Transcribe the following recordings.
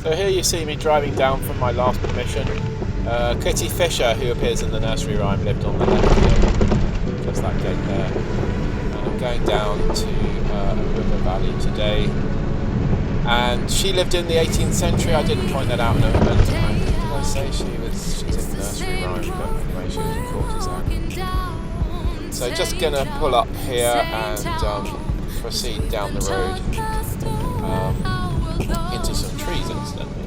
So here you see me driving down from my last permission. Kitty Fisher, who appears in the nursery rhyme, lived on the left here, just that gate there. And I'm going down to a river valley today. And she lived in the 18th century. I didn't point that out in a moment. Did I say she's in the nursery rhyme? But anyway, she was a courtesan. So just gonna pull up here and proceed down the road into some trees, incidentally.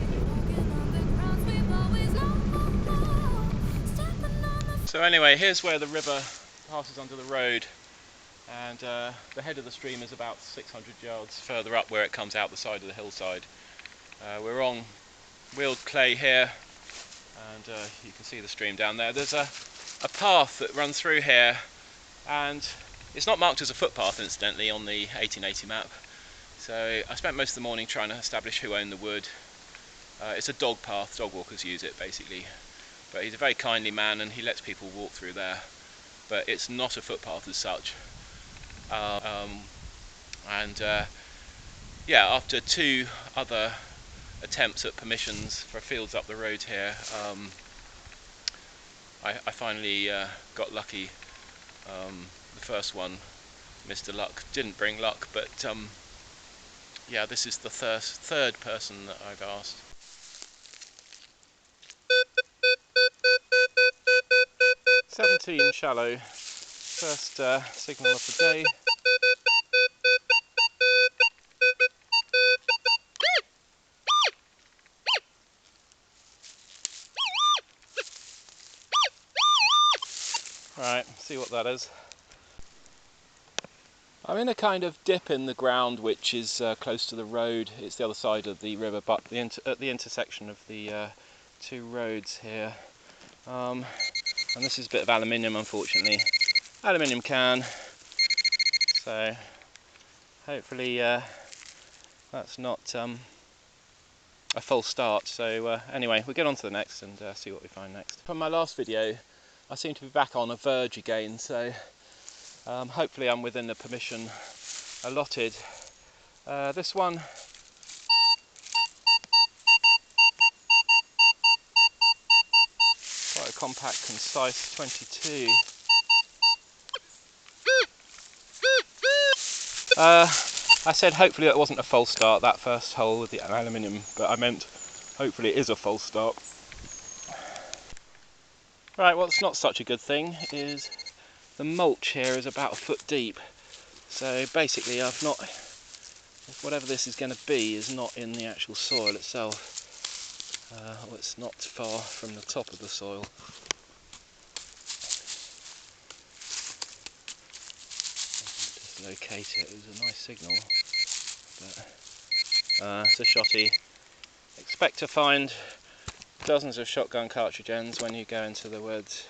So anyway, here's where the river passes under the road, and the head of the stream is about 600 yards further up where it comes out the side of the hillside. We're on wheeled clay here, and you can see the stream down there. There's a path that runs through here, and it's not marked as a footpath, incidentally, on the 1880 map. So I spent most of the morning trying to establish who owned the wood. It's a dog path, dog walkers use it basically. But he's a very kindly man and he lets people walk through there. But it's not a footpath as such. Yeah, after two other attempts at permissions for fields up the road here, I finally got lucky. The first one, Mr. Luck, didn't bring luck, but yeah, this is the third person that I've asked. 17 shallow, first signal of the day. Right, see what that is. I'm in a kind of dip in the ground which is close to the road. It's the other side of the river, but at the intersection of the two roads here. And this is a bit of aluminium, unfortunately. Aluminium can. So hopefully that's not a false start. So anyway, we'll get on to the next and see what we find next. From my last video, I seem to be back on a verge again, so hopefully I'm within the permission allotted. This one, quite a compact, concise 22. I said hopefully it wasn't a false start, that first hole with the aluminium, but I meant hopefully it is a false start. Right, what's not such a good thing is the mulch here is about a foot deep. So basically whatever this is going to be is not in the actual soil itself. Well, it's not far from the top of the soil. Just locate it. It was a nice signal, but it's a shotty. Expect to find dozens of shotgun cartridge ends when you go into the woods.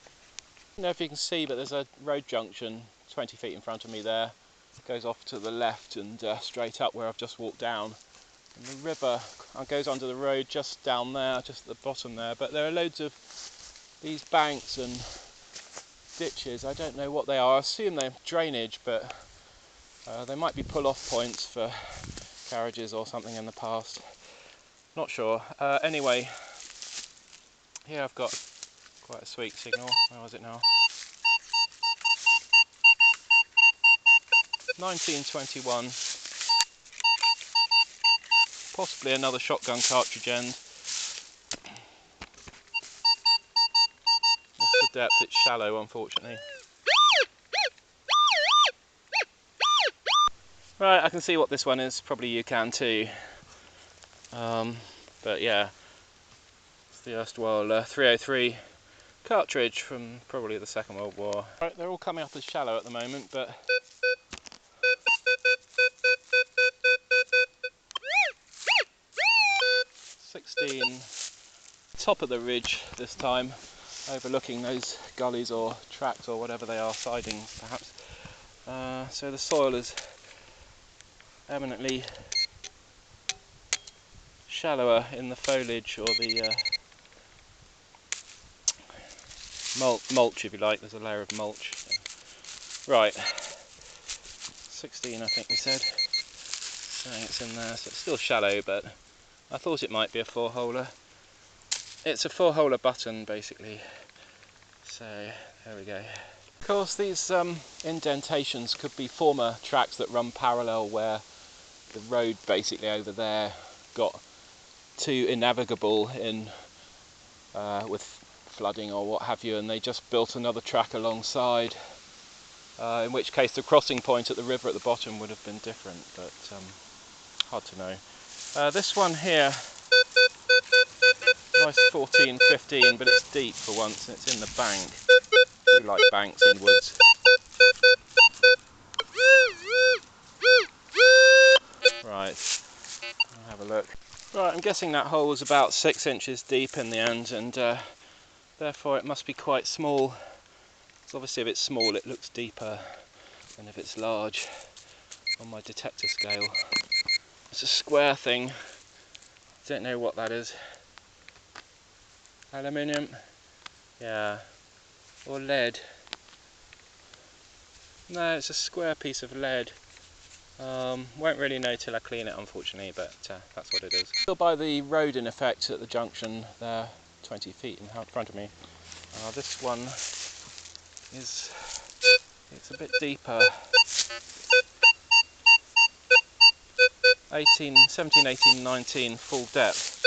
I don't know if you can see, but there's a road junction 20 feet in front of me there. It goes off to the left and straight up where I've just walked down. And the river goes under the road just down there, just at the bottom there. But there are loads of these banks and ditches. I don't know what they are. I assume they're drainage, but they might be pull-off points for carriages or something in the past. Not sure. Anyway, here I've got quite a sweet signal. Where was it now? 1921. Possibly another shotgun cartridge end. What's the depth? It's shallow, unfortunately. Right, I can see what this one is. Probably you can too. But yeah, it's the erstwhile 303 cartridge from probably the Second World War. Right, they're all coming up as shallow at the moment, but top of the ridge this time, overlooking those gullies or tracks or whatever they are, sidings perhaps. So the soil is eminently shallower in the foliage or the mulch, if you like. There's a layer of mulch. Right, 16 I think we said. So it's in there, so it's still shallow, but I thought it might be a 4-holer. It's a 4-holer button basically. So there we go. Of course these indentations could be former tracks that run parallel where the road basically over there got too innavigable with flooding or what have you, and they just built another track alongside, in which case the crossing point at the river at the bottom would have been different, but hard to know. This one here, nice 14-15, but it's deep for once and it's in the bank. I do like banks in woods. Right, I'll have a look. Right, I'm guessing that hole was about 6 inches deep in the end, and therefore it must be quite small. So obviously if it's small it looks deeper than if it's large on my detector scale. It's a square thing, don't know what that is. Aluminium? Yeah. Or lead? No, it's a square piece of lead. Won't really know till I clean it unfortunately, but that's what it is. Still by the road in effect at the junction there, 20 feet in front of me. This one is, it's a bit deeper. 17, 18, 19 full depth.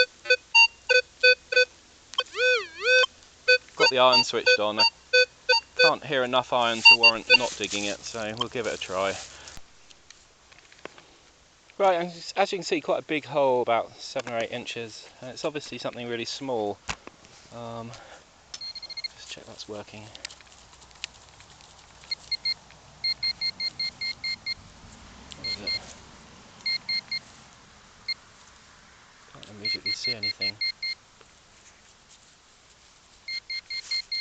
Got the iron switched on. I can't hear enough iron to warrant not digging it, so we'll give it a try. Right, and as you can see, quite a big hole, about 7 or 8 inches, and it's obviously something really small. Just check that's working. What is it? Can't immediately see anything.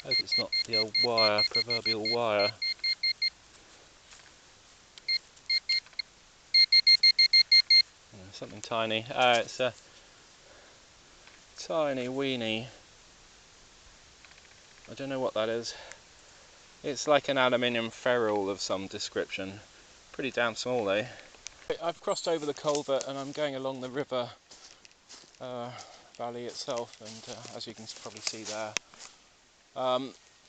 Hope it's not the old wire, proverbial wire. Something tiny. It's a tiny weeny. I don't know what that is. It's like an aluminium ferrule of some description. Pretty damn small though. I've crossed over the culvert and I'm going along the river valley itself, and as you can probably see there,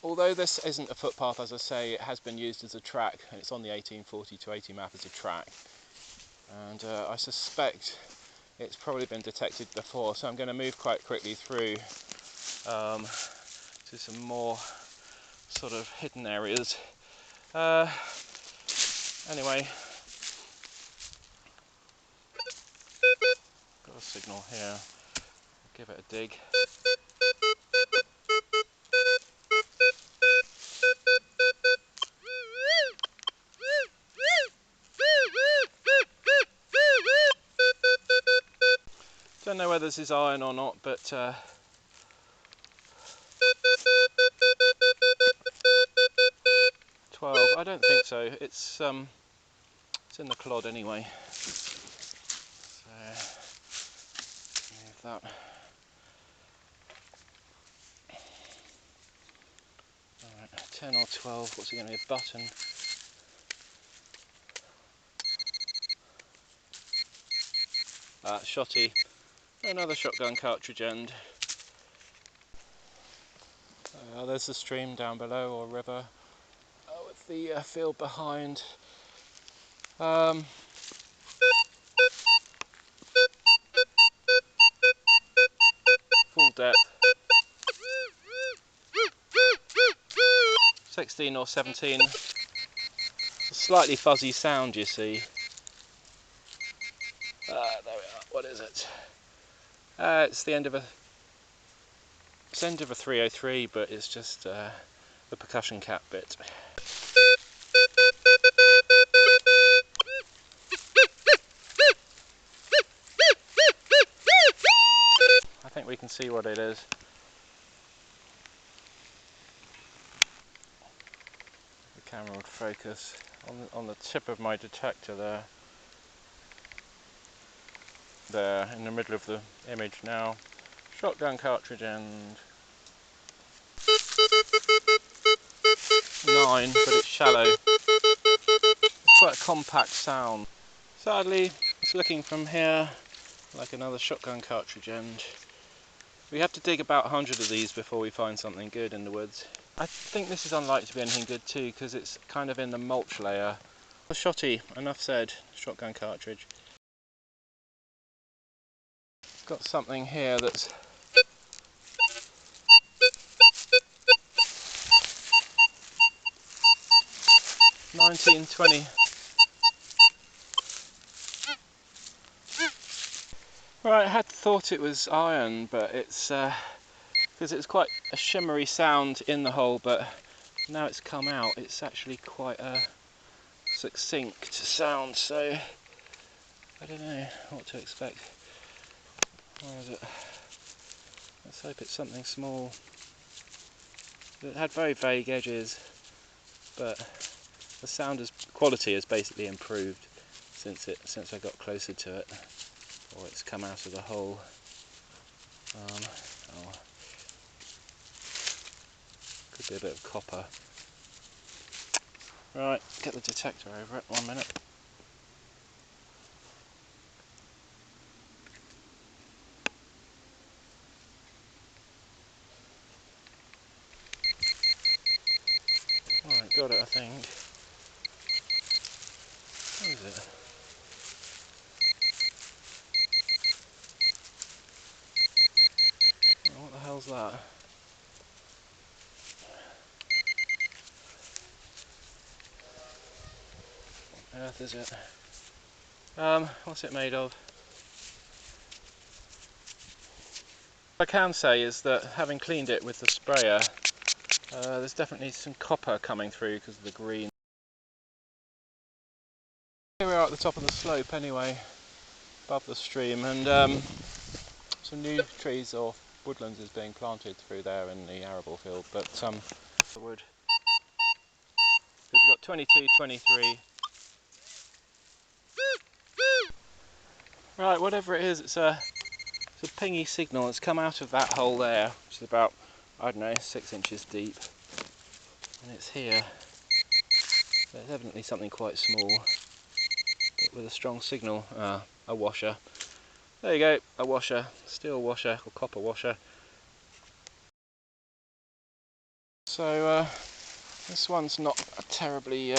although this isn't a footpath, as I say, it has been used as a track, and it's on the 1840-80 map as a track, and I suspect it's probably been detected before, so I'm going to move quite quickly through to some more sort of hidden areas. Anyway, got a signal here, I'll give it a dig. Don't know whether this is iron or not, but 12. I don't think so. It's in the clod anyway. So move that. Alright, 10 or 12. What's it going to be? A button. Shotty. Another shotgun cartridge end. There's the stream down below, or river, with the field behind. Full depth. 16 or 17. Slightly fuzzy sound, you see. There we are. What is it? It's the end of a 303, but it's just the percussion cap bit. I think we can see what it is. The camera would focus on the tip of my detector there. There, in the middle of the image now. Shotgun cartridge end. 9, but it's shallow. It's quite a compact sound. Sadly, it's looking from here, like another shotgun cartridge end. We have to dig about 100 of these before we find something good in the woods. I think this is unlikely to be anything good too, because it's kind of in the mulch layer. A shotty, enough said, shotgun cartridge. Got something here that's $19.20. Right, I had thought it was iron, but it's because it's quite a shimmery sound in the hole, but now it's come out, it's actually quite a succinct sound, so I don't know what to expect. Where is it? Let's hope it's something small. It had very vague edges, but the quality has basically improved since I got closer to it, or it's come out of the hole. Could be a bit of copper. Right, get the detector over it, 1 minute. Right, got it I think. What is it? Oh, what the hell's that? What on earth is it? What's it made of? What I can say is that having cleaned it with the sprayer, there's definitely some copper coming through because of the green. Here we are at the top of the slope anyway, above the stream, and some new trees or woodlands is being planted through there in the arable field, but the wood. We've got 22, 23. Right, whatever it is, it's a pingy signal. It's come out of that hole there, which is about, I don't know, 6 inches deep, and it's here. So it's evidently something quite small, but with a strong signal. A washer. There you go, a washer, steel washer or copper washer. So this one's not a terribly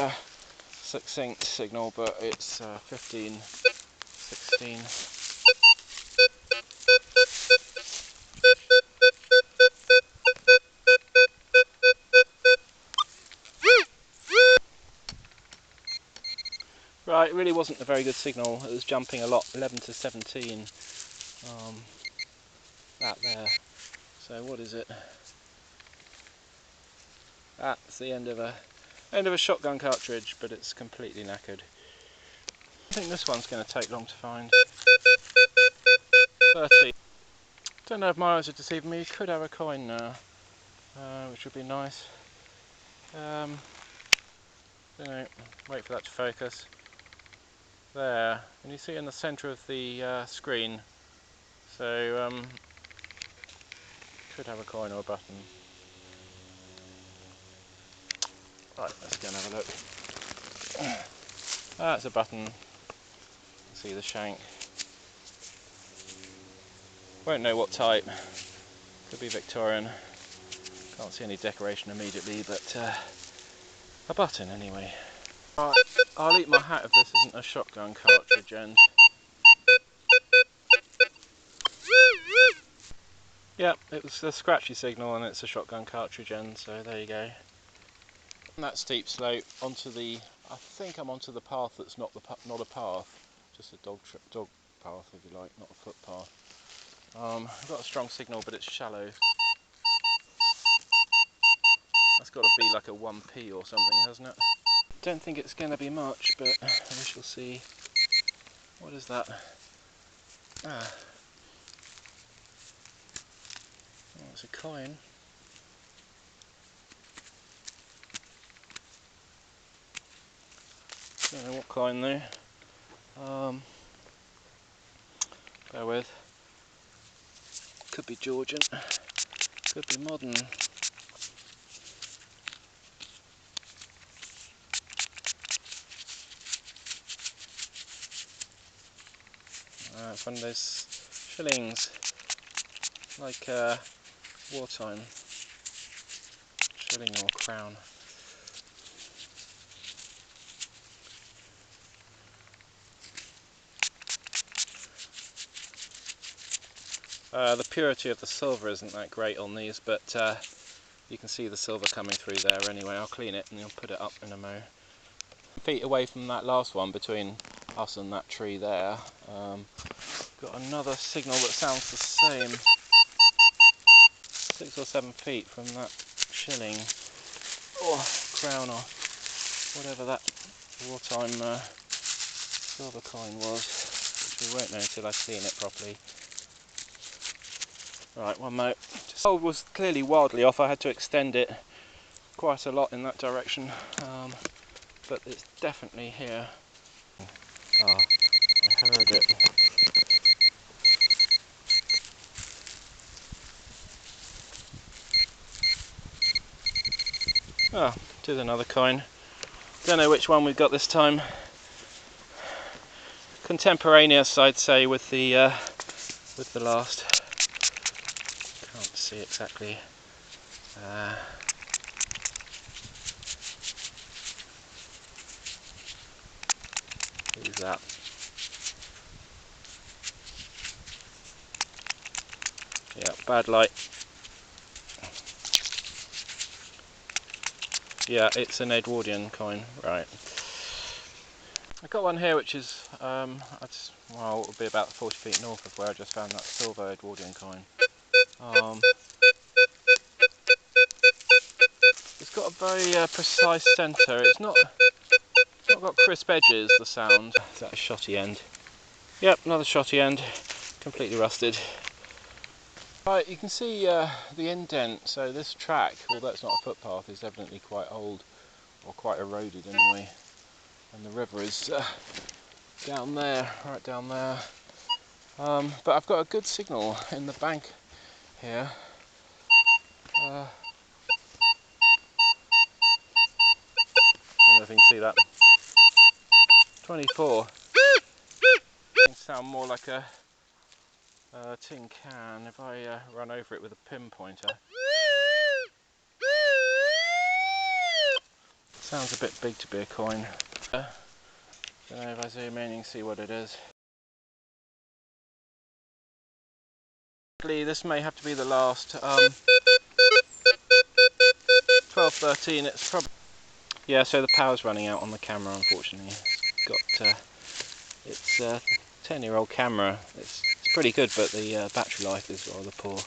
succinct signal, but it's 15, 16. Right, it really wasn't a very good signal. It was jumping a lot, 11 to 17. That there. So what is it? That's the end of a shotgun cartridge, but it's completely knackered. I think this one's going to take long to find. 30. Don't know if my eyes are deceiving me. You could have a coin now, which would be nice. Don't know. Wait for that to focus. There. Can you see in the centre of the screen? So could have a coin or a button. Right, let's go and have a look. That's a button. See the shank. Won't know what type. Could be Victorian. Can't see any decoration immediately, but a button anyway. Right, I'll eat my hat if this isn't a shotgun cartridge end. Yep, it was a scratchy signal and it's a shotgun cartridge end, so there you go. On that steep slope onto the, I think I'm onto the path that's not a path, just a dog path if you like, not a footpath. I've got a strong signal, but it's shallow. That's got to be like a 1p or something, hasn't it? Don't think it's going to be much, but we shall see. What is that? Oh, it's a coin. Don't know what coin though. Bear with. Could be Georgian. Could be modern. It's one of those shillings, like wartime shilling or crown. The purity of the silver isn't that great on these, but you can see the silver coming through there anyway. I'll clean it and you'll put it up in a mo. Feet away from that last one, between us and that tree there, got another signal that sounds the same. 6 or 7 feet from that shilling or crown or whatever that wartime silver coin was, which we won't know until I've seen it properly. Right, one more. The hole was clearly wildly off. I had to extend it quite a lot in that direction, but it's definitely here. Ah, I heard it. Ah, there's another coin. Don't know which one we've got this time. Contemporaneous, I'd say, with the last. Can't see exactly. Who's that? Yeah, bad light. Yeah, it's an Edwardian coin, right. I've got one here which is, well, it would be about 40 feet north of where I just found that silver Edwardian coin. It's got a very precise centre. It's not got crisp edges, the sound. Is that a shotty end? Yep, another shotty end, completely rusted. Right, you can see the indent, so this track, although it's not a footpath, is evidently quite old, or quite eroded anyway. And the river is down there, right down there. But I've got a good signal in the bank here. I don't know if you can see that. 24. It sound more like a tin can if I run over it with a pinpointer. Sounds a bit big to be a coin. Don't know if I zoom in you can see what it is. This may have to be the last. 12:13. It's probably. Yeah, so the power's running out on the camera, unfortunately. It's a 10-year-old camera. It's pretty good, but the battery life is rather poor.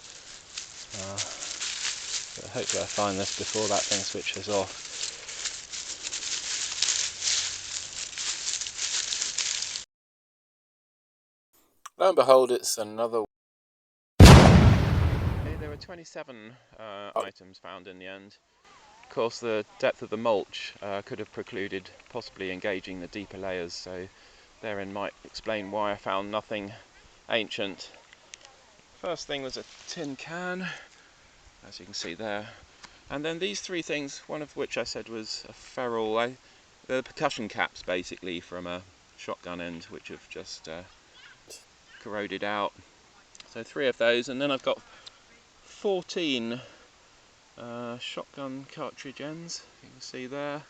But hopefully I find this before that thing switches off. Lo and behold, it's another. Okay, there were 27 items found in the end. Of course, the depth of the mulch could have precluded possibly engaging the deeper layers, so therein might explain why I found nothing ancient. First thing was a tin can, as you can see there, and then these three things, one of which I said was a ferrule. They're percussion caps basically from a shotgun end, which have just corroded out. So 3 of those, and then I've got 14 shotgun cartridge ends, you can see there.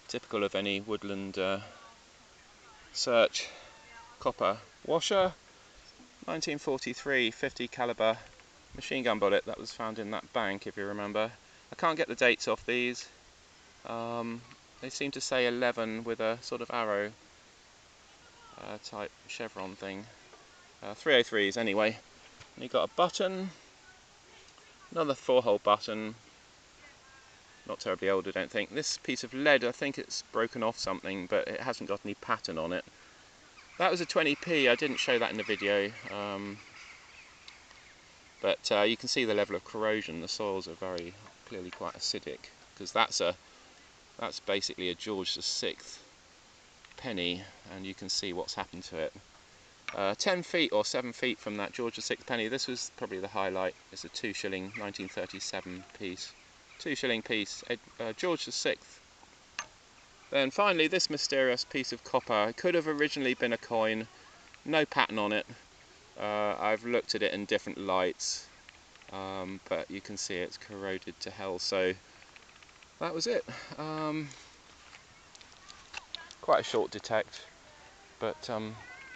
Typical of any woodland search. Copper washer, 1943 50 caliber machine gun bullet that was found in that bank, if you remember. I can't get the dates off these. They seem to say 11 with a sort of arrow type chevron thing. 303s anyway. And you've got a button, another 4-hole button, not terribly old I don't think. This piece of lead, I think it's broken off something, but it hasn't got any pattern on it. That was a 20p, I didn't show that in the video, but you can see the level of corrosion. The soils are very clearly quite acidic, because that's basically a George VI penny, and you can see what's happened to it. 10 feet or 7 feet from that George VI penny, this was probably the highlight. It's a 2 shilling 1937 piece. 2 shilling piece, George VI. Then finally this mysterious piece of copper. It could have originally been a coin, no pattern on it. I've looked at it in different lights, but you can see it's corroded to hell, so that was it. Quite a short detect, but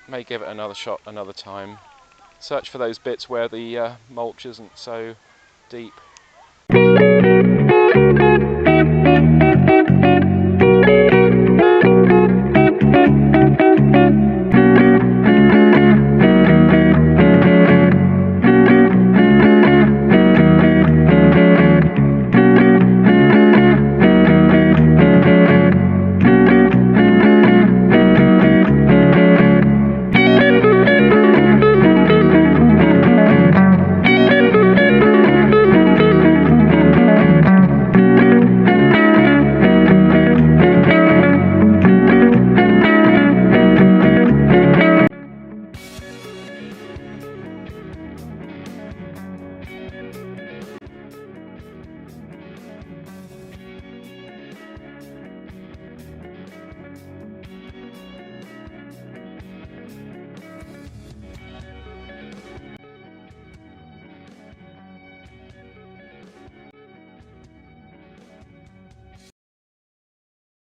may give it another shot another time. Search for those bits where the mulch isn't so deep.